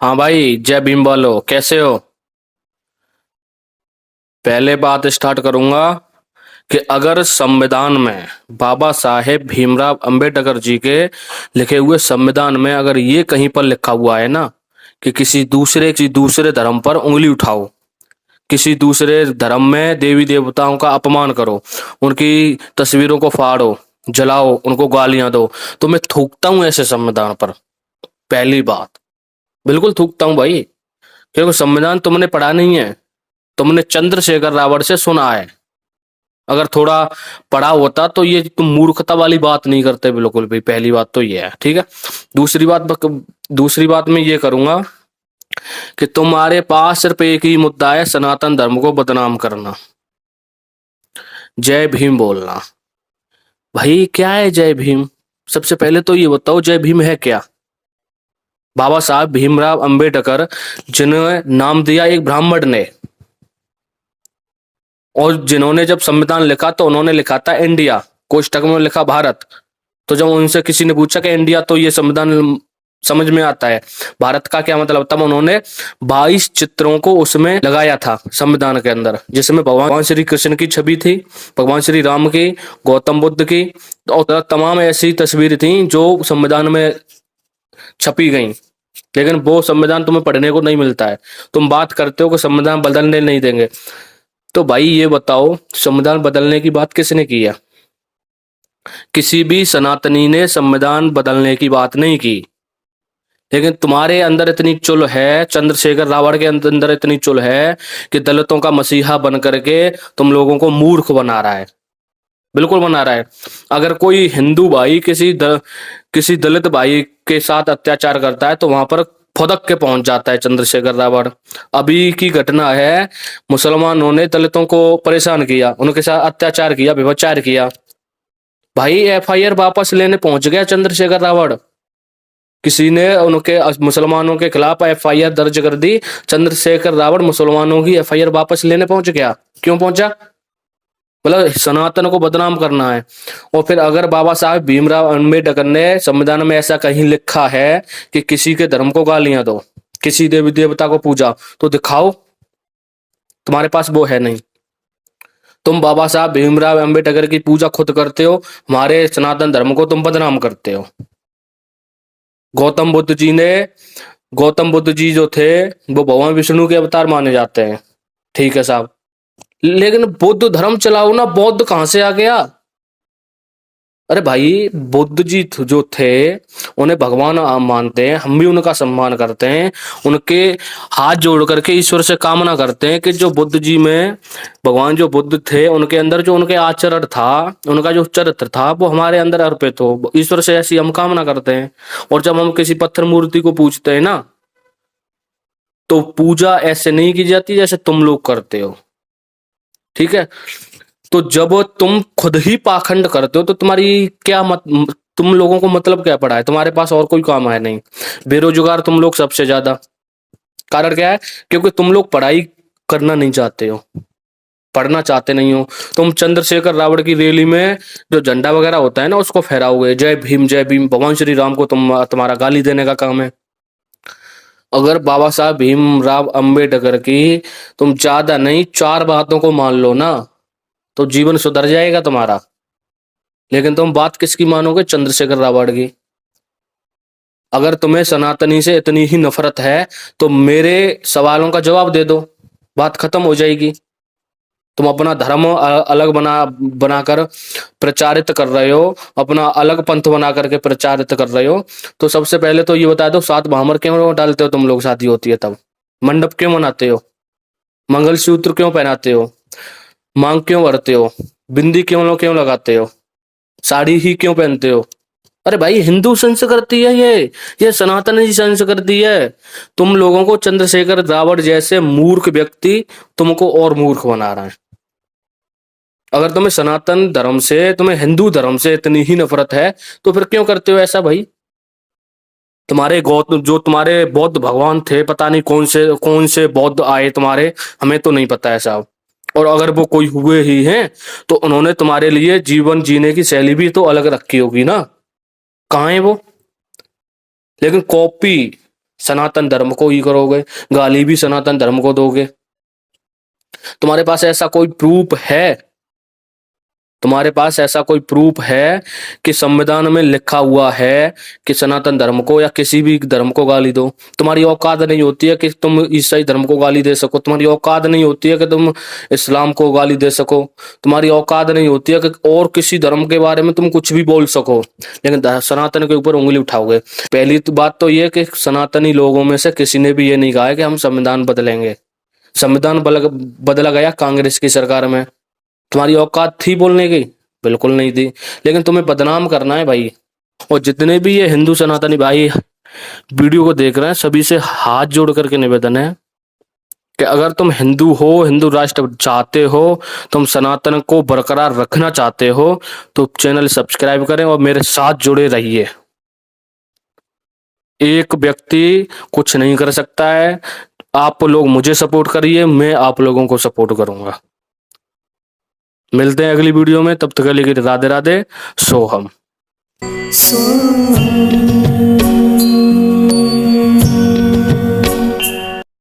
हाँ भाई, जय भीम बोलो। कैसे हो? पहले बात स्टार्ट करूंगा कि अगर संविधान में बाबा साहेब भीमराव अंबेडकर जी के लिखे हुए संविधान में अगर ये कहीं पर लिखा हुआ है ना कि किसी दूसरे धर्म पर उंगली उठाओ, किसी दूसरे धर्म में देवी देवताओं का अपमान करो, उनकी तस्वीरों को फाड़ो, जलाओ, उनको गालियां दो, तो मैं थूकता हूं ऐसे संविधान पर। पहली बात, बिल्कुल थूकता हूं भाई। क्योंकि संविधान तुमने पढ़ा नहीं है, तुमने चंद्रशेखर रावण से सुना है। अगर थोड़ा पढ़ा होता तो ये तुम मूर्खता वाली बात नहीं करते बिल्कुल भी। पहली बात तो ये है, ठीक है। दूसरी बात दूसरी बात मैं ये करूंगा कि तुम्हारे पास सिर्फ एक ही मुद्दा है, सनातन धर्म को बदनाम करना, जय भीम बोलना। भाई क्या है जय भीम? सबसे पहले तो ये बताओ जय भीम है क्या? बाबा साहब भीमराव अंबेडकर, जिन्हें नाम दिया एक ब्राह्मण ने, और जिन्होंने जब संविधान लिखा तो उन्होंने लिखा था इंडिया, कोष्टक में लिखा भारत। तो जब उनसे किसी ने पूछा कि इंडिया तो ये संविधान समझ में आता है, भारत का क्या मतलब, तब उन्होंने 22 चित्रों को उसमें लगाया था संविधान के अंदर, जिसमें भगवान श्री कृष्ण की छवि थी, भगवान श्री राम की, गौतम बुद्ध की, और तमाम ऐसी तस्वीर थी जो संविधान में छपी गई। लेकिन वो संविधान तुम्हें पढ़ने को नहीं मिलता है। तुम बात करते हो कि संविधान बदलने नहीं देंगे। तो भाई ये बताओ, संविधान बदलने की बात किसने की है? किसी भी सनातनी ने संविधान बदलने की बात नहीं की। लेकिन तुम्हारे अंदर इतनी चुल है, चंद्रशेखर रावण के अंदर इतनी चुल है कि दलितों का मसीहा बन करके तुम लोगों को मूर्ख बना रहा है। बिल्कुल बना रहा है। अगर कोई हिंदू भाई किसी दलित भाई के साथ अत्याचार करता है तो वहां पर फुदक के पहुंच जाता है चंद्रशेखर रावण। अभी की घटना है, मुसलमानों ने दलितों को परेशान किया, उनके साथ अत्याचार किया, व्यभिचार किया। भाई एफआईआर वापस लेने पहुंच गया चंद्रशेखर रावण। किसी ने उनके मुसलमानों के खिलाफ एफआईआर दर्ज कर दी, चंद्रशेखर रावण मुसलमानों की एफआईआर वापस लेने पहुंच गया। क्यों पहुंचा? मतलब सनातन को बदनाम करना है। और फिर अगर बाबा साहब भीमराव अंबेडकर ने संविधान में ऐसा कहीं लिखा है कि किसी के धर्म को गालियां दो, किसी देवी देवता को पूजा, तो दिखाओ। तुम्हारे पास वो है नहीं। तुम बाबा साहब भीमराव अंबेडकर की पूजा खुद करते हो, हमारे सनातन धर्म को तुम बदनाम करते हो। गौतम बुद्ध जी ने गौतम बुद्ध जी जो थे वो भगवान विष्णु के अवतार माने जाते हैं, ठीक है साहब। लेकिन बुद्ध धर्म चलाओ ना, बौद्ध कहां से आ गया? अरे भाई बुद्ध जी जो थे उन्हें भगवान मानते हैं, हम भी उनका सम्मान करते हैं, उनके हाथ जोड़ करके ईश्वर से कामना करते हैं कि जो बुद्ध जी में, भगवान जो बुद्ध थे उनके अंदर जो उनके आचरण था, उनका जो चरित्र था वो हमारे अंदर अर्पित हो। ईश्वर से ऐसी हम कामना करते हैं। और जब हम किसी पत्थर मूर्ति को पूजते हैं ना, तो पूजा ऐसे नहीं की जाती जैसे तुम लोग करते हो, ठीक है। तो जब तुम खुद ही पाखंड करते हो तो तुम्हारी क्या तुम लोगों को मतलब क्या पड़ा है? तुम्हारे पास और कोई काम है नहीं। बेरोजगार तुम लोग सबसे ज्यादा। कारण क्या है? क्योंकि तुम लोग पढ़ाई करना नहीं चाहते हो, पढ़ना चाहते नहीं हो। तुम चंद्रशेखर रावण की रैली में जो झंडा वगैरह होता है ना उसको फहराओगे, जय भीम जय भीम, भगवान श्री राम को तुम्हारा गाली देने का काम है। अगर बाबा साहब भीमराव अंबेडकर की तुम ज्यादा नहीं 4 बातों को मान लो ना, तो जीवन सुधर जाएगा तुम्हारा। लेकिन तुम बात किसकी मानोगे? चंद्रशेखर रावण की। अगर तुम्हें सनातनी से इतनी ही नफरत है तो मेरे सवालों का जवाब दे दो, बात खत्म हो जाएगी। तुम अपना धर्म अलग बनाकर प्रचारित कर रहे हो, अपना अलग पंथ बना करके प्रचारित कर रहे हो। तो सबसे पहले तो ये बता दो, 7 भामर क्यों डालते हो तुम लोग? शादी होती है तब मंडप क्यों बनाते हो? मंगलसूत्र क्यों पहनाते हो? मांग क्यों भरते हो? बिंदी क्यों लगाते हो? साड़ी ही क्यों पहनते हो? अरे भाई हिंदू संस्कृति है ये सनातनी संस्कृति है। तुम लोगों को चंद्रशेखर रावण जैसे मूर्ख व्यक्ति तुमको और मूर्ख बना रहा है। अगर तुम्हें सनातन धर्म से, तुम्हें हिंदू धर्म से इतनी ही नफरत है तो फिर क्यों करते हो ऐसा भाई? तुम्हारे गौतम जो तुम्हारे बौद्ध भगवान थे, पता नहीं कौन से बौद्ध आए तुम्हारे, हमें तो नहीं पता है साहब। और अगर वो कोई हुए ही हैं तो उन्होंने तुम्हारे लिए जीवन जीने की शैली भी तो अलग रखी होगी ना। कहाँ है वो? लेकिन कॉपी सनातन धर्म को ही करोगे, गाली भी सनातन धर्म को दोगे। तुम्हारे पास ऐसा कोई प्रूफ है? तुम्हारे पास ऐसा कोई प्रूफ है कि संविधान में लिखा हुआ है कि सनातन धर्म को या किसी भी धर्म को गाली दो? तुम्हारी औकात नहीं होती है कि तुम ईसाई धर्म को गाली दे सको, तुम्हारी औकात नहीं होती है कि तुम इस्लाम को गाली दे सको, तुम्हारी औकात नहीं होती है कि और किसी धर्म के बारे में तुम कुछ भी बोल सको, लेकिन सनातन के ऊपर उंगली उठाओगे। पहली तो बात तो ये कि सनातनी लोगों में से किसी ने भी ये नहीं कहा है कि हम संविधान बदलेंगे। संविधान बदला गया कांग्रेस की सरकार में। तुम्हारी औकात थी बोलने की? बिल्कुल नहीं थी। लेकिन तुम्हें बदनाम करना है भाई। और जितने भी ये हिंदू सनातनी भाई वीडियो को देख रहे हैं, सभी से हाथ जोड़ करके निवेदन है कि अगर तुम हिंदू हो, हिंदू राष्ट्र चाहते हो, तुम सनातन को बरकरार रखना चाहते हो, तो चैनल सब्सक्राइब करें और मेरे साथ जुड़े रहिए। एक व्यक्ति कुछ नहीं कर सकता है। आप लोग मुझे सपोर्ट करिए, मैं आप लोगों को सपोर्ट करूंगा। मिलते हैं अगली वीडियो में, तब तक के लिए राधे राधे, सोहम।